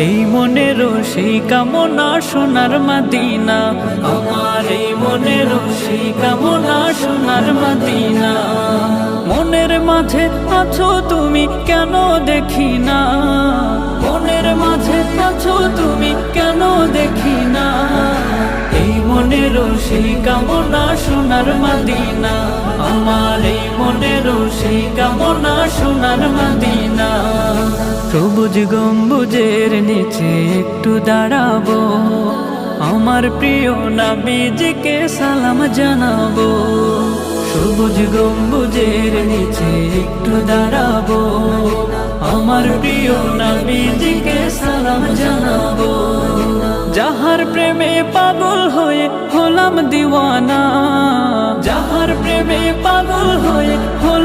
এই মনেরও সেই কামনা সোনার মদিনা, আমার এই মনেরও সেই কামনা সোনার মদিনা। মনের মাঝে আছো তুমি কেন দেখি না, মনের মাঝে আছো তুমি কেন দেখি না। এই মনেরও সেই কামনা সোনার মদিনা, আমার এই মনেরও সেই কামনা সোনার মদিনা। সবুজ গম্বুজের নিচে একটু দাঁড়াবো, আমার প্রিয় নবীজিকে সালাম জানাবো। সবুজ গম্বুজের নিচে একটু দাঁড়াবো, আমার প্রিয় নবীজিকে সালাম জানাবো। যাহার প্রেমে পাগল হয়ে হলাম দিওয়ানা, যাহার প্রেমে পাগল হয়ে হলাম